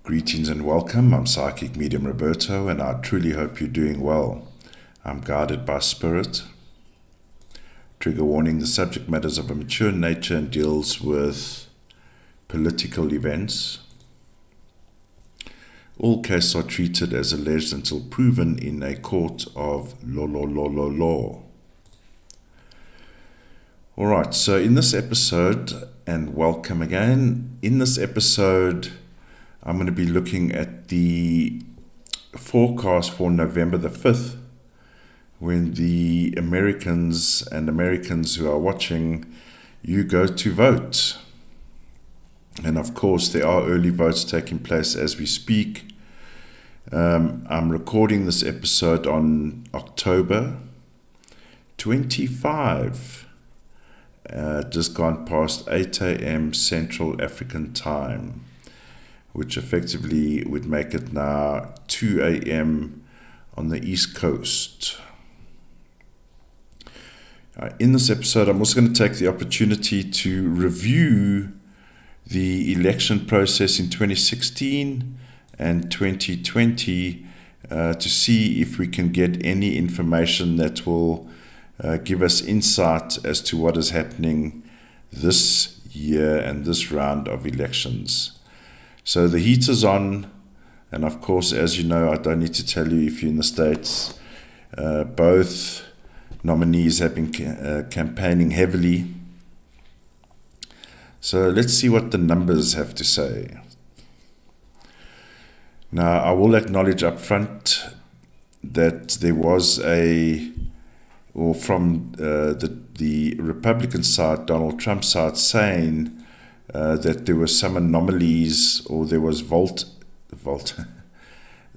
Greetings and welcome. I'm Psychic Medium Roberto, and I truly hope you're doing well. I'm guided by Spirit. Trigger warning: the subject matter is of a mature nature and deals with political events. All cases are treated as alleged until proven in a court of law. Alright, so in this episode, and welcome again, in this episode I'm going to be looking at the forecast for November the 5th, when the Americans who are watching, you go to vote. And of course, there are early votes taking place as we speak. I'm recording this episode on October 25, just gone past 8 a.m. Central African time, which effectively would make it now 2 a.m. on the East Coast. In this episode, I'm also going to take the opportunity to review the election process in 2016 and 2020 to see if we can get any information that will give us insight as to what is happening this year and this round of elections. So the heat is on, and of course, as you know, I don't need to tell you if you're in the States, both nominees have been campaigning heavily. So let's see what the numbers have to say. Now, I will acknowledge up front that there was from the Republican side, Donald Trump's side, saying that there were some anomalies, or there was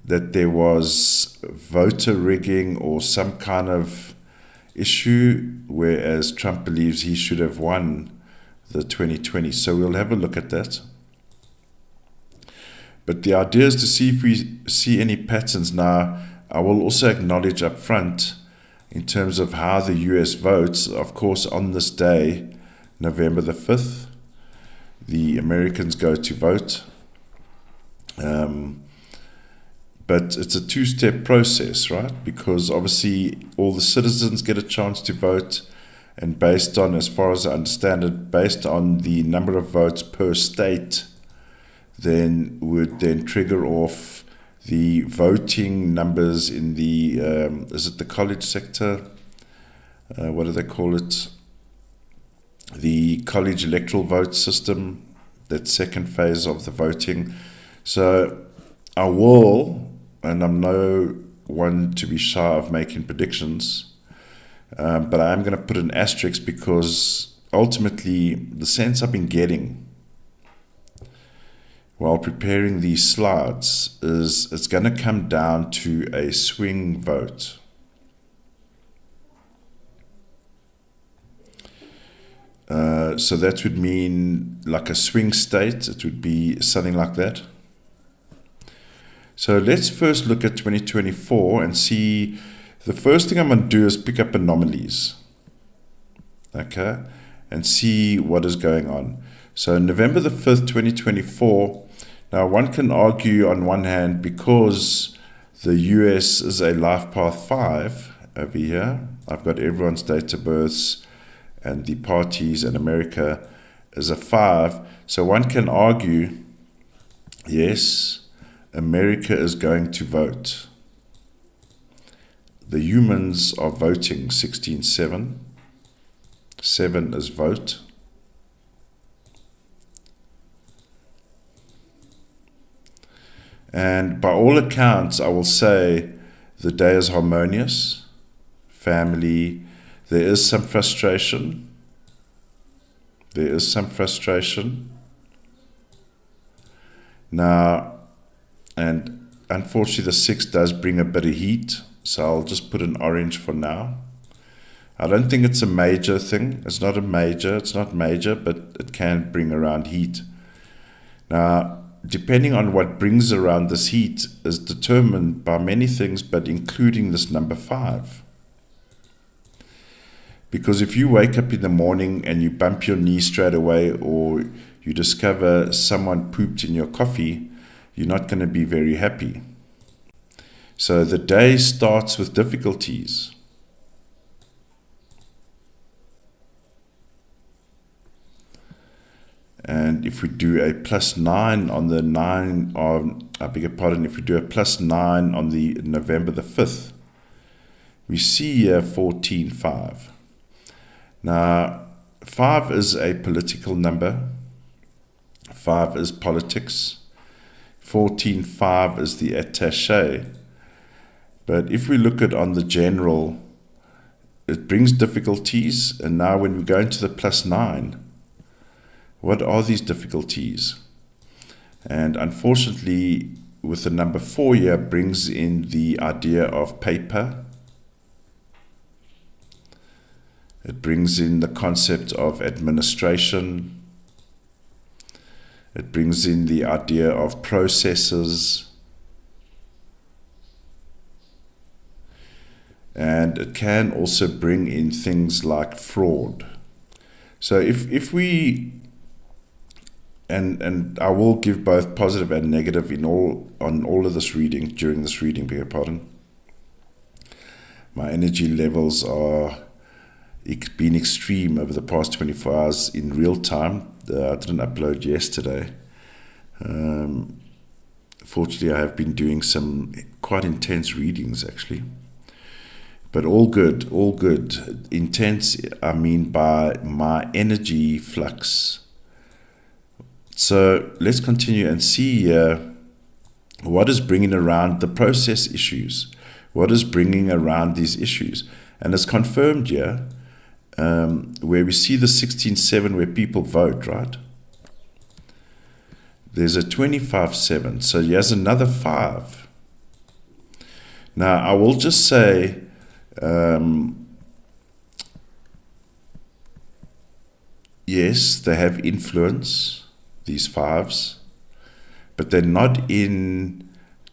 that there was voter rigging or some kind of issue, whereas Trump believes he should have won the 2020. So we'll have a look at that. But the idea is to see if we see any patterns. Now, I will also acknowledge up front, in terms of how the US votes, of course, on this day, November the 5th, the Americans go to vote. But it's a two-step process, right? Because obviously all the citizens get a chance to vote, and based on, as far as I understand it, based on the number of votes per state, then would then trigger off the voting numbers in the, is it the college sector? What do they call it? The college electoral vote system, that second phase of the voting. So I will, and I'm no one to be shy of making predictions, but I am going to put an asterisk, because ultimately the sense I've been getting while preparing these slides is it's going to come down to a swing vote. So that would mean like a swing state. It would be something like that. So let's first look at 2024 and see. The first thing I'm going to do is pick up anomalies, okay, and see what is going on. So November the 5th, 2024, now one can argue on one hand, because the US is a life path 5 over here, I've got everyone's date of births, and the parties in America is a 5. So one can argue, yes, America is going to vote. The humans are voting 16-7. 7 is vote. And by all accounts, I will say the day is harmonious, family. There is some frustration. Now, and unfortunately the 6 does bring a bit of heat, so I'll just put an orange for now. I don't think it's a major thing. It's not major, but it can bring around heat. Now, depending on what brings around this heat is determined by many things, but including this number 5. Because if you wake up in the morning and you bump your knee straight away, or you discover someone pooped in your coffee, you're not going to be very happy. So the day starts with difficulties. And if we do a +9 on the 9 on, I beg your pardon, if we do a +9 on the November the 5th, we see here 14-5. Now, 5 is a political number. 5 is politics. 14-5 is the attaché. But if we look at on the general, it brings difficulties. And now when we go into the +9, what are these difficulties? And unfortunately, with the number 4 here, brings in the idea of paper. It brings in the concept of administration. It brings in the idea of processes. And it can also bring in things like fraud. So if we, and I will give both positive and negative on all of this reading, during this reading, beg your pardon. My energy levels are been extreme over the past 24 hours in real time. I didn't upload yesterday. Fortunately, I have been doing some quite intense readings actually. But all good, all good. Intense, I mean by my energy flux. So let's continue and see what is bringing around the process issues. What is bringing around these issues? And it's confirmed here, where we see the 16-7 where people vote, right? There's a 25-7, so here's another 5. Now, I will just say, yes, they have influence, these 5s, but they're not in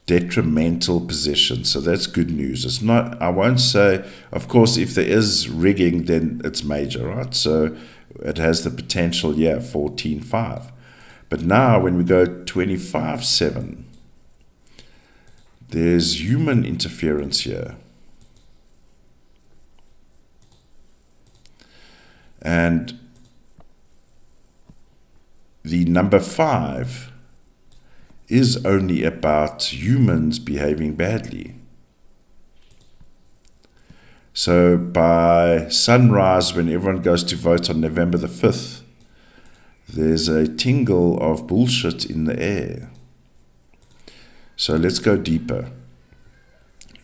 detrimental position, so that's good news. It's not, I won't say, of course, if there is rigging, then it's major, right? So it has the potential, 14-5. But now when we go 25-7, there's human interference here. And the number 5 is only about humans behaving badly. So by sunrise, when everyone goes to vote on November the 5th, there's a tingle of bullshit in the air. So let's go deeper.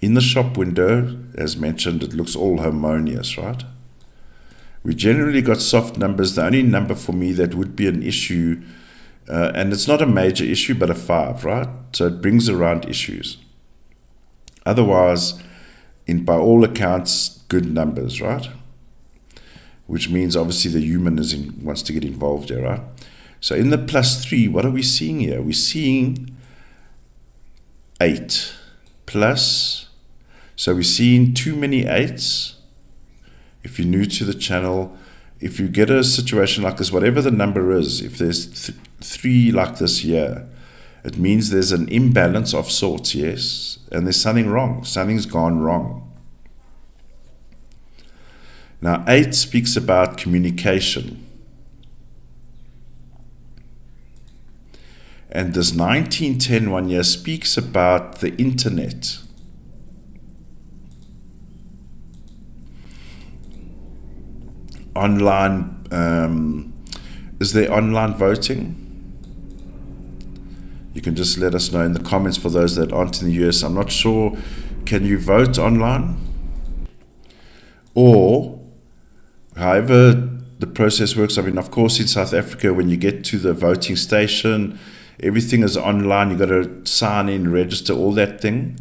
In the shop window, as mentioned, it looks all harmonious, right? We generally got soft numbers. The only number for me that would be an issue, and it's not a major issue, but a 5, right? So it brings around issues. Otherwise, by all accounts, good numbers, right? Which means obviously the human wants to get involved here, right? So in the +3, what are we seeing here? We're seeing 8 plus. So we're seeing too many 8s. If you're new to the channel, if you get a situation like this, whatever the number is, if there's 3 like this here, it means there's an imbalance of sorts, yes? And there's something wrong. Something's gone wrong. Now, 8 speaks about communication. And this 1910 one here speaks about the internet. Online, is there online voting? You can just let us know in the comments for those that aren't in the US. I'm not sure, can you vote online? Or, however the process works, I mean, of course in South Africa, when you get to the voting station, everything is online. You got to sign in, register, all that thing.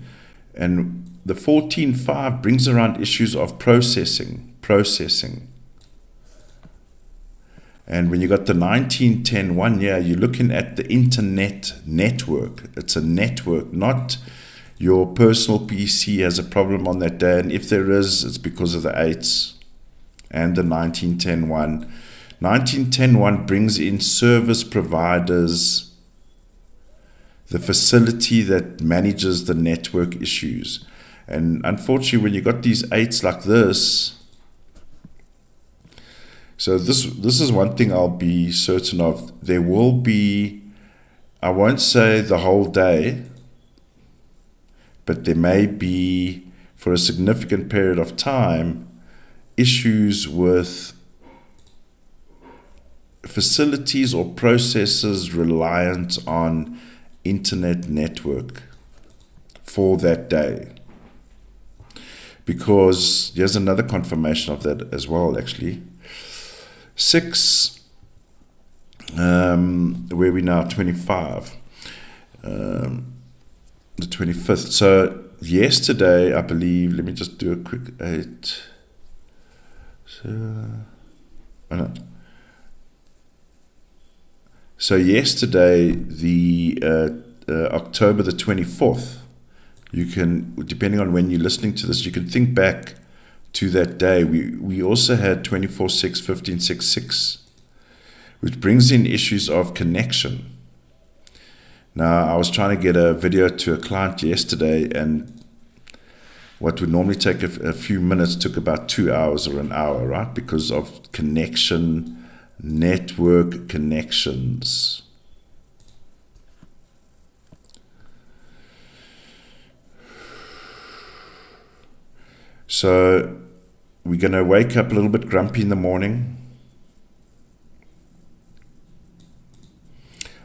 And the 14-5 brings around issues of processing. And when you got the 1910 one, you're looking at the internet network. It's a network, not your personal PC has a problem on that day. And if there is, it's because of the 8s and the 1910 one. 1910 one brings in service providers, the facility that manages the network issues. And unfortunately, when you got these 8s like this, so this is one thing I'll be certain of. There will be, I won't say the whole day, but there may be, for a significant period of time, issues with facilities or processes reliant on internet network for that day. Because here's another confirmation of that as well, actually. 6, where we now 25, the 25th. So yesterday, I believe, let me just do a quick 8. So yesterday, the October the 24th, you can, depending on when you're listening to this, you can think back to that day. We also had 24/6, 15/6/6, which brings in issues of connection. Now, I was trying to get a video to a client yesterday, and what would normally take a few minutes took about 2 hours or an hour, right? Because of connection, network connections. So we're going to wake up a little bit grumpy in the morning.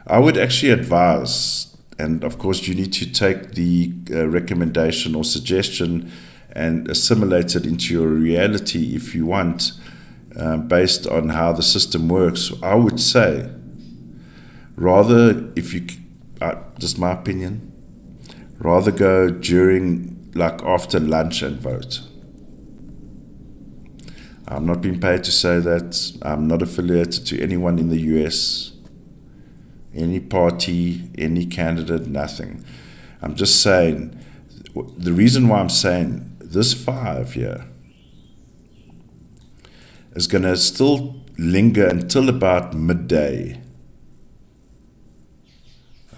I would actually advise, and of course you need to take the recommendation or suggestion and assimilate it into your reality if you want, based on how the system works. I would say, rather, if you, just my opinion, rather go during, like after lunch and vote. I'm not being paid to say that. I'm not affiliated to anyone in the US, any party, any candidate, nothing. I'm just saying, the reason why I'm saying this 5 here is going to still linger until about midday.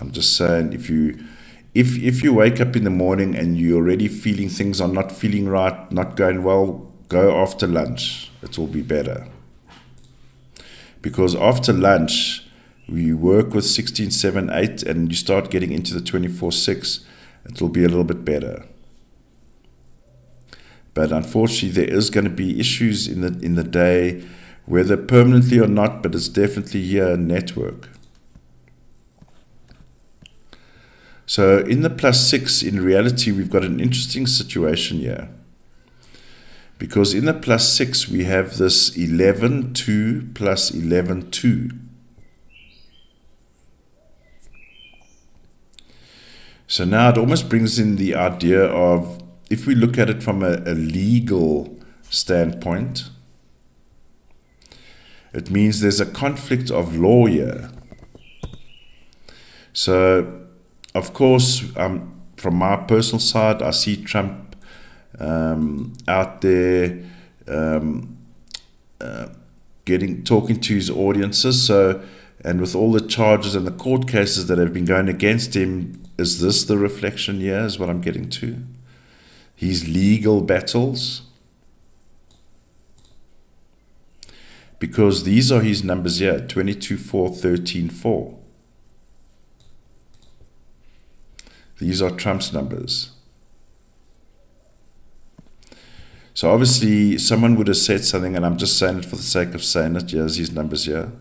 I'm just saying, if you wake up in the morning and you're already feeling things are not feeling right, not going well, go after lunch. It will be better. Because after lunch, we work with 16, 7, 8, and you start getting into the 24/6, it will be a little bit better. But unfortunately, there is going to be issues in the day, whether permanently or not, but it's definitely here in network. So in the +6, in reality, we've got an interesting situation here. Because in the +6, we have this 11-2 plus 11-2. So now it almost brings in the idea of, if we look at it from a legal standpoint, it means there's a conflict of law here. So, of course, from my personal side, I see Trump out there talking to his audiences. So, and with all the charges and the court cases that have been going against him, is this the reflection here, is what I'm getting to? His legal battles. Because these are his numbers here, 22, 4, 13, 4. These are Trump's numbers. So obviously, someone would have said something, and I'm just saying it for the sake of saying it. Here's his numbers here.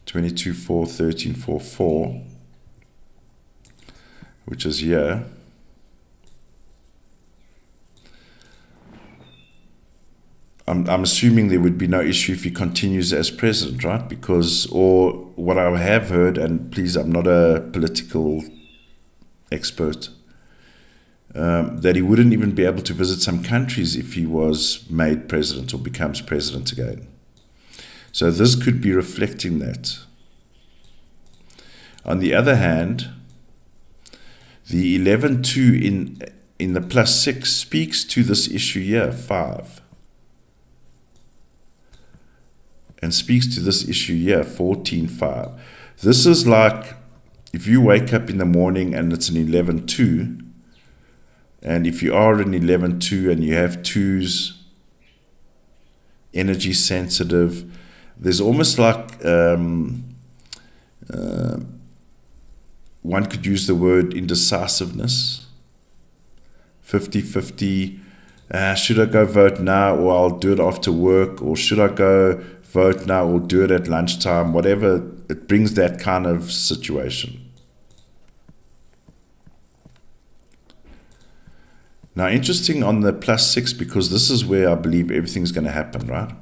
22, 4, 13, 4, 4, which is here. I'm assuming there would be no issue if he continues as president, right? Because, or what I have heard, and please, I'm not a political expert, that he wouldn't even be able to visit some countries if he was made president or becomes president again. So this could be reflecting that. On the other hand, the 11-2 in the +6 speaks to this issue here, 5. And speaks to this issue here, 14-5. This is like if you wake up in the morning and it's an 11-2, and if you are an 11-2 and you have twos, energy sensitive, there's almost like one could use the word indecisiveness, 50-50. Should I go vote now, or I'll do it after work, or should I go vote now or do it at lunchtime? Whatever, it brings that kind of situation. Now, interesting on the +6, because this is where I believe everything's going to happen, right?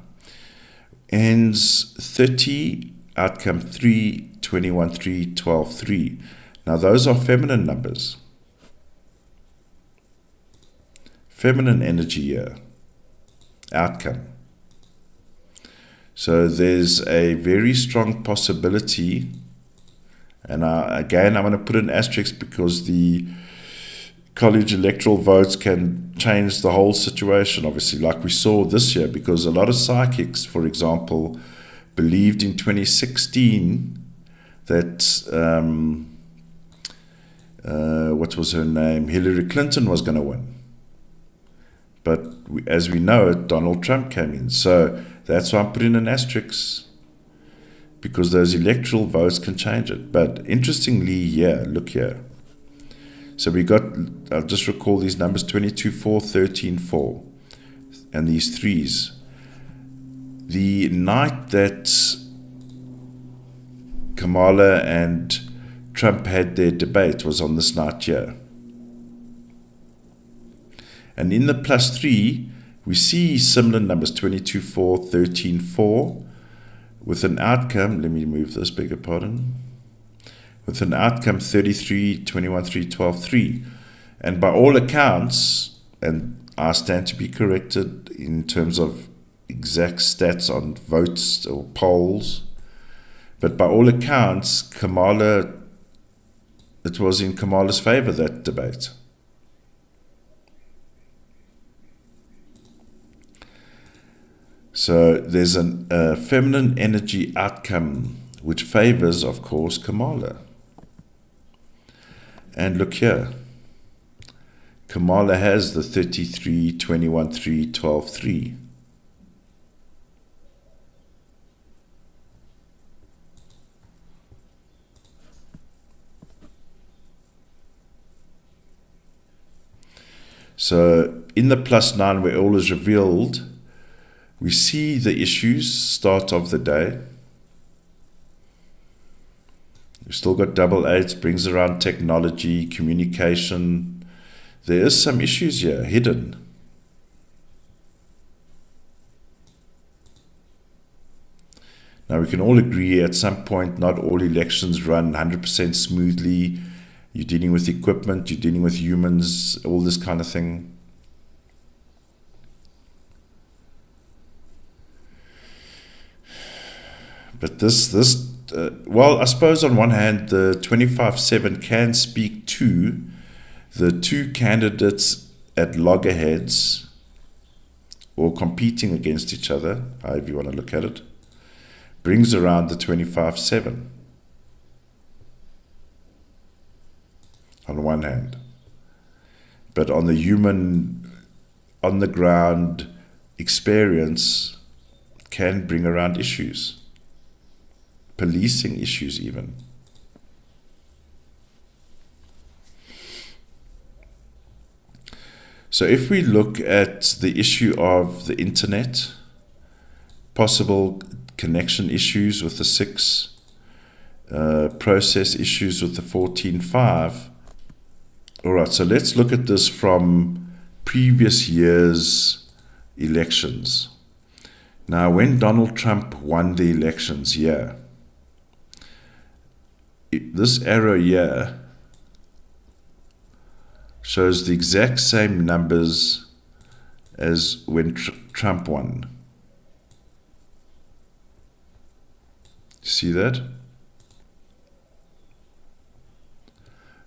Ends 30, outcome 3, 21, 3, 12, 3. Now, those are feminine numbers. Feminine energy here. Outcome. So there's a very strong possibility, and again, I'm going to put an asterisk because the college electoral votes can change the whole situation, obviously, like we saw this year, because a lot of psychics, for example, believed in 2016 that, what was her name, Hillary Clinton was going to win. But as we know it, Donald Trump came in. So that's why I'm putting an asterisk, because those electoral votes can change it. But interestingly, here, look here. So we got, I'll just recall these numbers, 22, 4, 13, 4, and these threes. The night that Kamala and Trump had their debate was on this night here. And in the +3, we see similar numbers, 22, 4, 13, 4, with an outcome, let me move this, beg your pardon, with an outcome 33, 21, 3, 12, 3. And by all accounts, and I stand to be corrected in terms of exact stats on votes or polls, but by all accounts, Kamala, it was in Kamala's favor, that debate. So there's a feminine energy outcome which favors, of course, Kamala. And look here. Kamala has the 33, 21, 3, 12, 3. So in the +9, where all is revealed, we see the issues, start of the day. We've still got double 8s, brings around technology, communication. There is some issues here, hidden. Now we can all agree at some point not all elections run 100% smoothly. You're dealing with equipment, you're dealing with humans, all this kind of thing. But well, I suppose on one hand, the 25-7 can speak to the two candidates at loggerheads or competing against each other, however you want to look at it, brings around the 25-7 on one hand. But on the human, on the ground experience can bring around issues. Policing issues even. So if we look at the issue of the internet, possible connection issues with the 6, process issues with the 14-5. All right, so let's look at this from previous year's elections. Now, when Donald Trump won the elections here, this arrow here shows the exact same numbers as when Trump won. See that?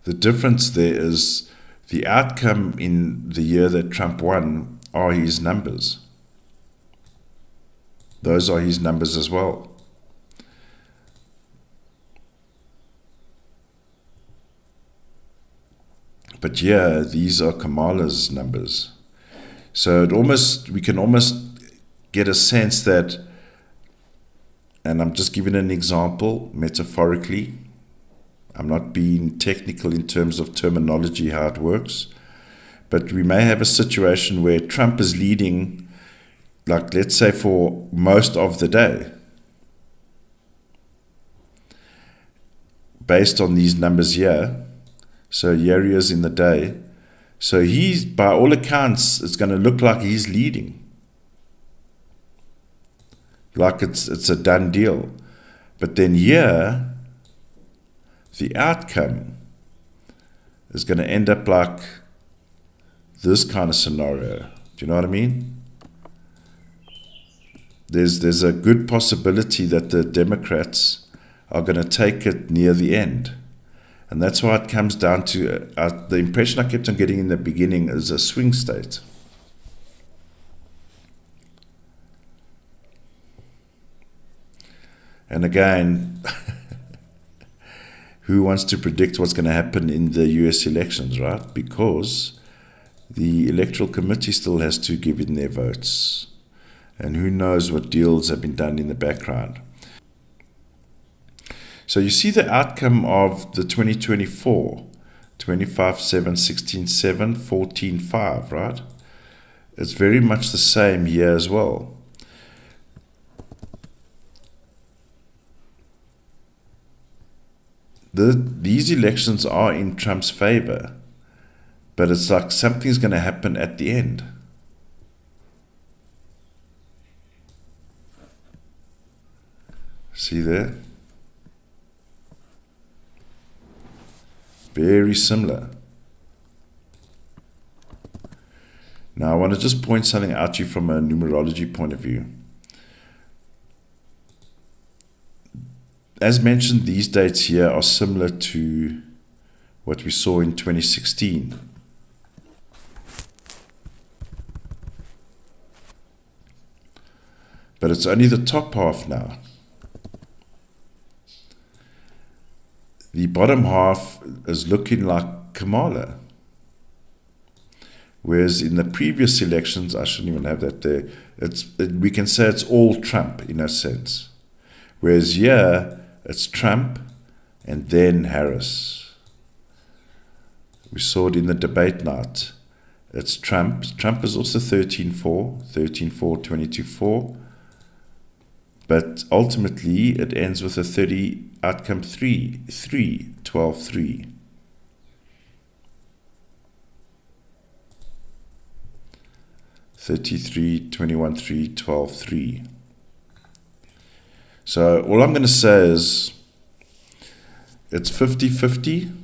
The difference there is the outcome in the year that Trump won are his numbers. Those are his numbers as well. But yeah, these are Kamala's numbers. So we can almost get a sense that, and I'm just giving an example metaphorically. I'm not being technical in terms of terminology, how it works. But we may have a situation where Trump is leading, like let's say for most of the day, based on these numbers here. So here he is in the day. So he's, by all accounts, it's going to look like he's leading. Like it's a done deal. But then here, the outcome is going to end up like this kind of scenario. Do you know what I mean? There's a good possibility that the Democrats are going to take it near the end. And that's why it comes down to, the impression I kept on getting in the beginning is a swing state. And again, who wants to predict what's going to happen in the US elections, right? Because the Electoral Committee still has to give in their votes. And who knows what deals have been done in the background. So you see the outcome of the 2024, 25-7, 16-7, 14-5, right? It's very much the same here as well. These elections are in Trump's favor, but it's like something's going to happen at the end. See there? Very similar. Now I want to just point something out to you from a numerology point of view. As mentioned, these dates here are similar to what we saw in 2016. But it's only the top half now. The bottom half is looking like Kamala. Whereas in the previous elections, I shouldn't even have that there, we can say it's all Trump in a sense. Whereas here, it's Trump and then Harris. We saw it in the debate night. It's Trump. Trump is also 13-4, 13-4, 22-4. But ultimately, it ends with a 30 outcome 3, 12-3. $33, 21-3, 12-3. So all I'm going to say is it's 50-50,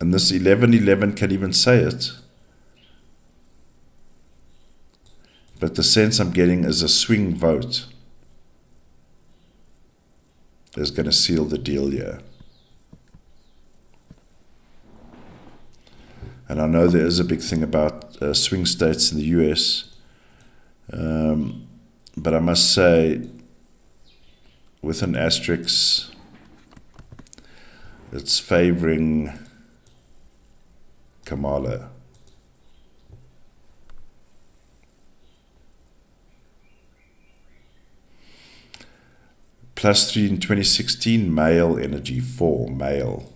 and this 11-11 can even say it. But the sense I'm getting is a swing vote is going to seal the deal here. And I know there is a big thing about swing states in the US. But I must say, with an asterisk, it's favoring Kamala. +3 in 2016, male energy, 4, male.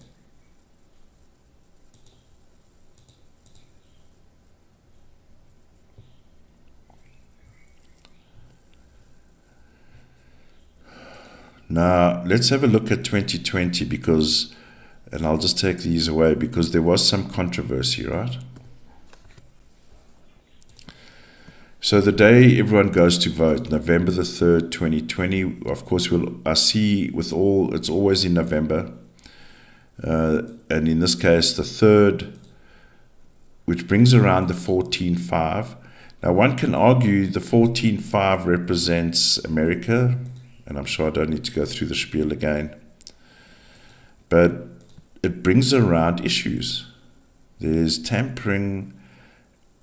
Now, let's have a look at 2020 because, and I'll just take these away because there was some controversy, right? So the day everyone goes to vote, November the 3rd, 2020, of course, I see with all, it's always in November. And in this case, the 3rd, which brings around the 14-5. Now, one can argue the 14-5 represents America, and I'm sure I don't need to go through the spiel again. But it brings around issues. There's tampering,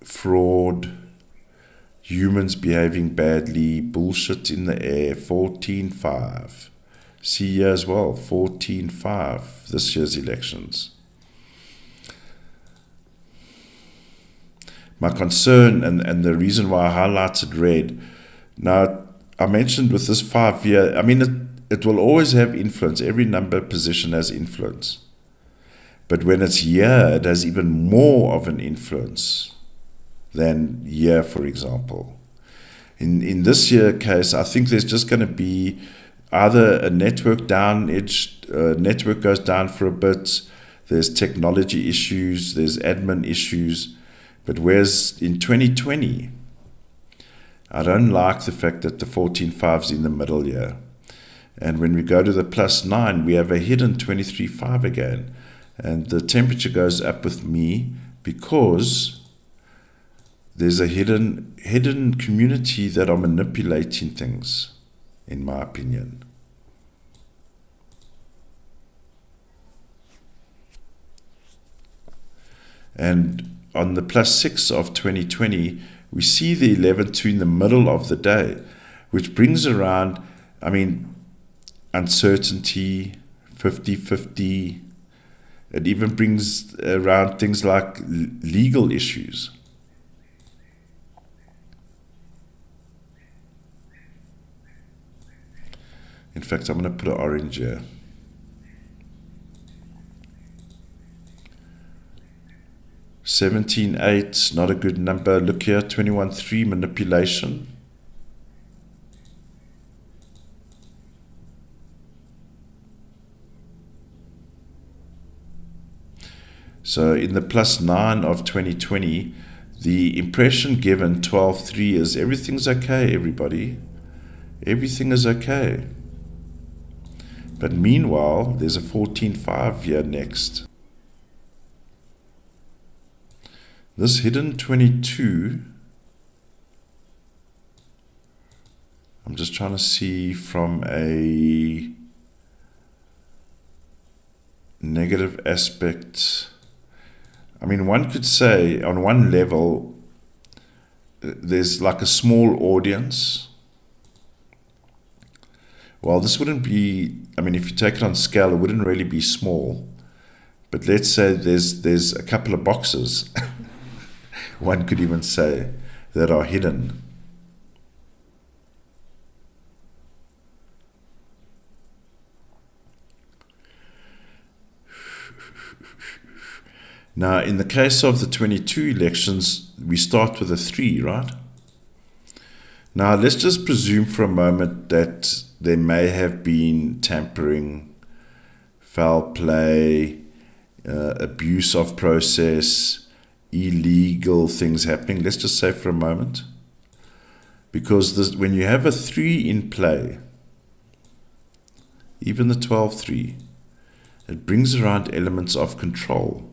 fraud, humans behaving badly, bullshit in the air, 14-5. See here as well, 14-5, this year's elections. my concern and the reason why I highlighted red. Now, I mentioned with this 5 year, I mean, it will always have influence. Every number position has influence. But when it's year, it has even more of an influence than year, for example. In this year case, I think there's just going to be either a network down edge, network goes down for a bit, there's technology issues, there's admin issues. But whereas in 2020, I don't like the fact that the 14.5 is in the middle here. And when we go to the +9, we have a hidden 23.5 again. And the temperature goes up with me because there's a hidden community that are manipulating things, in my opinion. And on the +6 of 2020, we see the 11.2 in the middle of the day, which brings around, I mean, uncertainty, 50-50. It even brings around things like legal issues. In fact, I'm going to put an orange here. $17.8, not a good number. Look here, 21.3, manipulation. So in the +9 of 2020, the impression given 12.3 is everything's okay, everybody. Everything is okay. But meanwhile, there's a 14.5 here next. This hidden 22, I'm just trying to see from a negative aspect. I mean, one could say on one level, there's like a small audience. Well, this wouldn't be, I mean, if you take it on scale, it wouldn't really be small. But let's say there's a couple of boxes, one could even say, that are hidden. Now, in the case of the 22 elections, we start with a 3, right? Now, let's just presume for a moment that there may have been tampering, foul play, abuse of process, illegal things happening. Let's just say for a moment. Because when you have a 3 in play, even the 12.3, it brings around elements of control.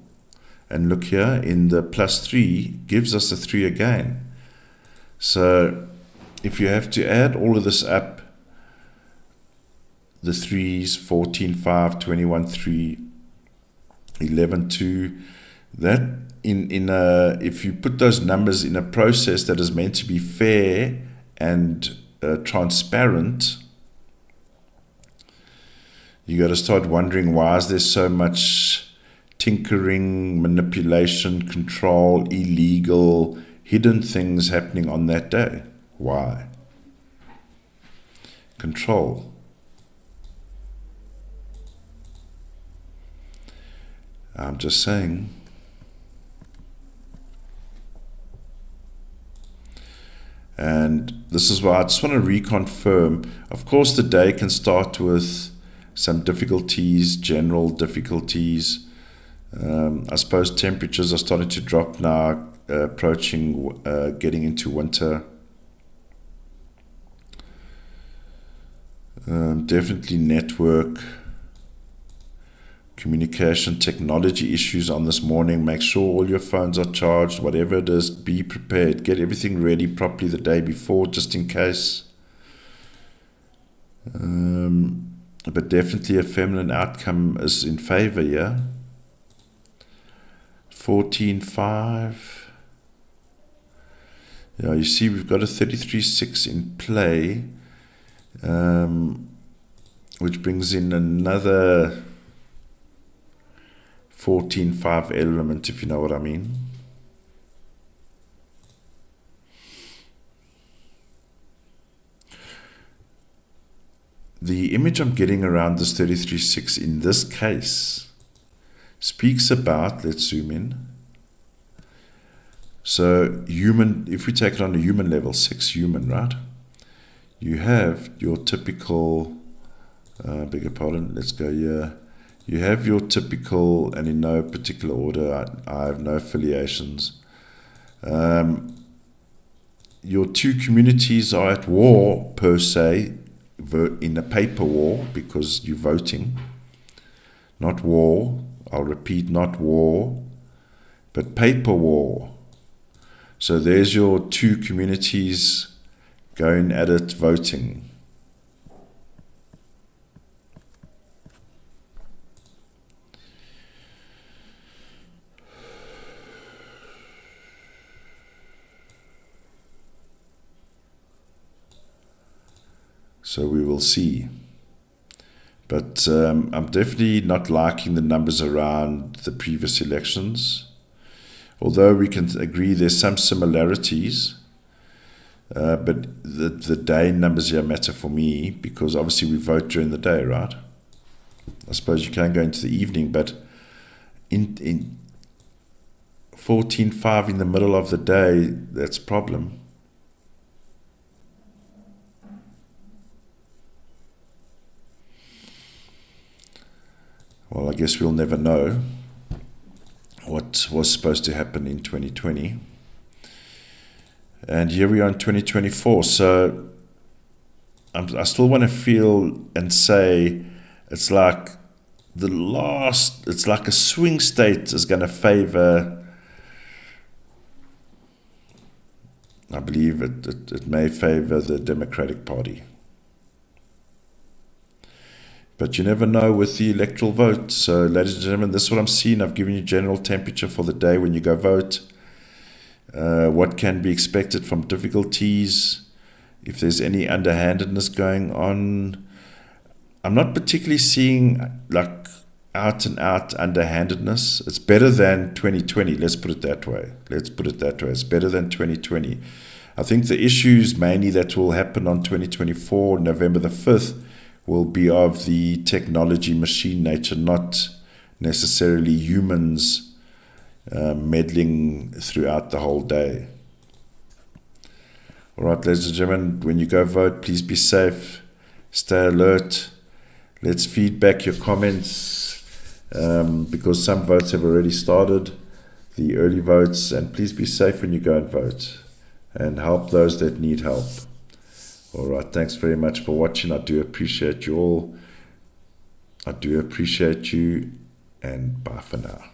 And look here, in the +3, gives us a 3 again. So if you have to add all of this up, the 3s, 14.5, 21.3, 11.2, that if you put those numbers in a process that is meant to be fair and transparent, you got to start wondering, why is there so much tinkering, manipulation, control, illegal, hidden things happening on that day? Why? Control. I'm just saying. And this is why I just want to reconfirm. Of course, the day can start with some difficulties, general difficulties. I suppose temperatures are starting to drop now, approaching, getting into winter. Definitely network, communication, technology issues on this morning. Make sure all your phones are charged, whatever it is, be prepared. Get everything ready properly the day before, just in case. But definitely a feminine outcome is in favor, yeah. 14.5. Yeah, you see we've got a 33.6 in play, which brings in another 14.5 element, if you know what I mean. the image I'm getting around this 33.6 in this case speaks about, let's zoom in. So human, if we take it on a human level, 6 human, right? You have your typical, beg your pardon, let's go here. You have your typical, and in no particular order, I have no affiliations. Your two communities are at war, per se, in a paper war, because you're voting. Not war, I'll repeat, not war, but paper war. So there's your two communities going at it, voting. So we will see. But I'm definitely not liking the numbers around the previous elections. Although we can agree there's some similarities, but the day numbers here matter for me, because obviously we vote during the day, right? I suppose you can go into the evening, but in 14.5 in the middle of the day, that's a problem. Well, I guess we'll never know what was supposed to happen in 2020. And here we are in 2024. So I still want to feel and say it's like it's like a swing state is going to favor, I believe it may favor the Democratic Party. But you never know with the electoral vote. So, ladies and gentlemen, this is what I'm seeing. I've given you general temperature for the day when you go vote. What can be expected from difficulties. If there's any underhandedness going on. I'm not particularly seeing like out and out underhandedness. It's better than 2020. Let's put it that way. It's better than 2020. I think the issues mainly that will happen on 2024, November the 5th, will be of the technology machine nature, not necessarily humans meddling throughout the whole day. All right, ladies and gentlemen, when you go vote, please be safe, stay alert. Let's feedback your comments because some votes have already started, the early votes, and please be safe when you go and vote and help those that need help. All right, thanks very much for watching. I do appreciate you all. I do appreciate you, and bye for now.